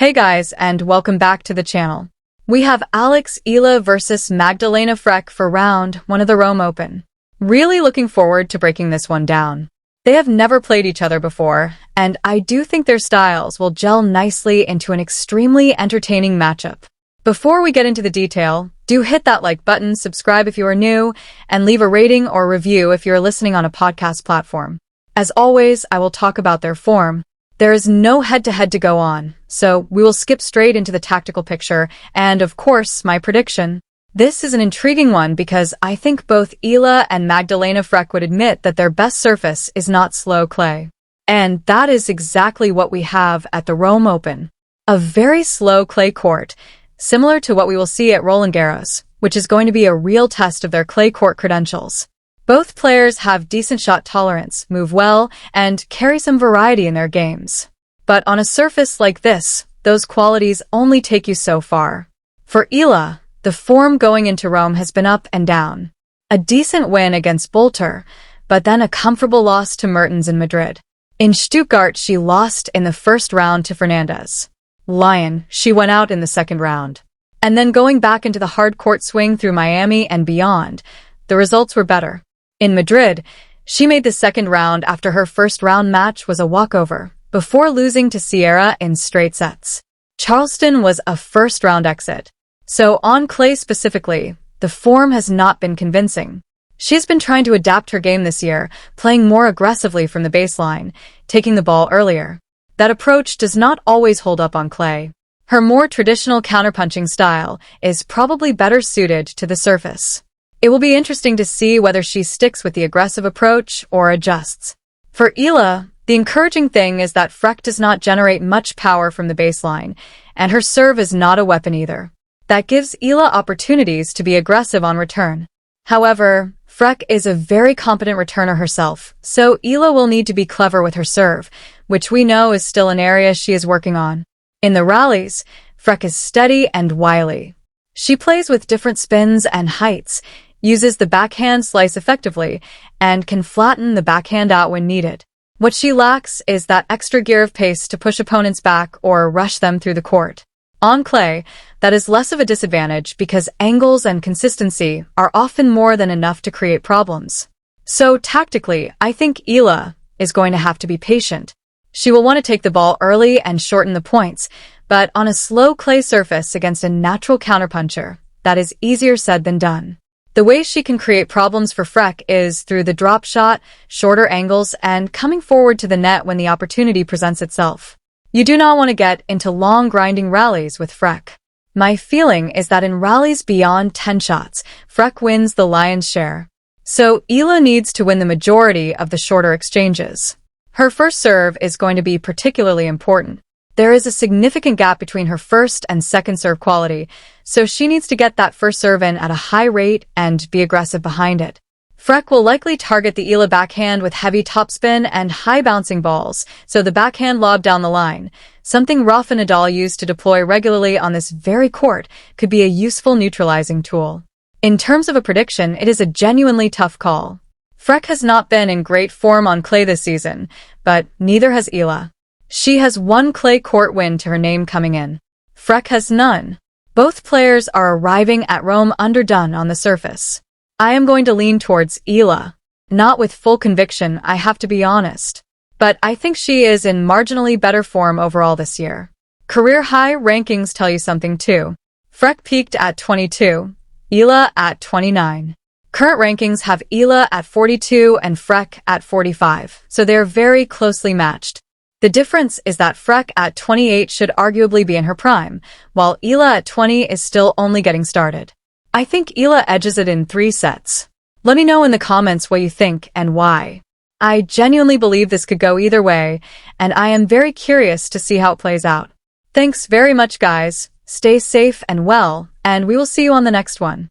Hey guys, and welcome back to the channel. We have Alex Eala versus Magdalena Frech for round 1 of the Rome Open. Really looking forward to breaking this one down. They have never played each other before, and I do think their styles will gel nicely into an extremely entertaining matchup. Before we get into the detail, do hit that like button, subscribe if you are new, and leave a rating or review if you're listening on a podcast platform. As always, I will talk about their form. There is no head-to-head to go on, so we will skip straight into the tactical picture and, of course, my prediction. This is an intriguing one because I think both Eala and Magdalena Frech would admit that their best surface is not slow clay. And that is exactly what we have at the Rome Open. A very slow clay court, similar to what we will see at Roland Garros, which is going to be a real test of their clay court credentials. Both players have decent shot tolerance, move well, and carry some variety in their games. But on a surface like this, those qualities only take you so far. For Eala, the form going into Rome has been up and down. A decent win against Bolter, but then a comfortable loss to Mertens in Madrid. In Stuttgart, she lost in the first round to Fernandez. Lyon, she went out in the second round. And then going back into the hard court swing through Miami and beyond, the results were better. In Madrid, she made the second round after her first round match was a walkover, before losing to Sierra in straight sets. Charleston was a first-round exit. So on clay specifically, the form has not been convincing. She's been trying to adapt her game this year, playing more aggressively from the baseline, taking the ball earlier. That approach does not always hold up on clay. Her more traditional counterpunching style is probably better suited to the surface. It will be interesting to see whether she sticks with the aggressive approach or adjusts. For Eala, the encouraging thing is that Frech does not generate much power from the baseline, and her serve is not a weapon either. That gives Eala opportunities to be aggressive on return. However, Frech is a very competent returner herself, so Eala will need to be clever with her serve, which we know is still an area she is working on. In the rallies, Frech is steady and wily. She plays with different spins and heights, uses the backhand slice effectively, and can flatten the backhand out when needed. What she lacks is that extra gear of pace to push opponents back or rush them through the court. On clay, that is less of a disadvantage because angles and consistency are often more than enough to create problems. So tactically, I think Eala is going to have to be patient. She will want to take the ball early and shorten the points, but on a slow clay surface against a natural counterpuncher, that is easier said than done. The way she can create problems for Frech is through the drop shot, shorter angles, and coming forward to the net when the opportunity presents itself. You do not want to get into long grinding rallies with Frech. My feeling is that in rallies beyond 10 shots, Frech wins the lion's share. So Eala needs to win the majority of the shorter exchanges. Her first serve is going to be particularly important. There is a significant gap between her first and second serve quality, so she needs to get that first serve in at a high rate and be aggressive behind it. Frech will likely target the Eala backhand with heavy topspin and high bouncing balls, so the backhand lob down the line, something Rafa Nadal used to deploy regularly on this very court, could be a useful neutralizing tool. In terms of a prediction, it is a genuinely tough call. Frech has not been in great form on clay this season, but neither has Eala. She has one clay court win to her name coming in. Frech has none. Both players are arriving at Rome underdone on the surface. I am going to lean towards Eala. Not with full conviction, I have to be honest. But I think she is in marginally better form overall this year. Career high rankings tell you something too. Frech peaked at 22, Eala at 29. Current rankings have Eala at 42 and Frech at 45, so they are very closely matched. The difference is that Frech at 28 should arguably be in her prime, while Eala at 20 is still only getting started. I think Eala edges it in 3 sets. Let me know in the comments what you think and why. I genuinely believe this could go either way, and I am very curious to see how it plays out. Thanks very much, guys. Stay safe and well, and we will see you on the next one.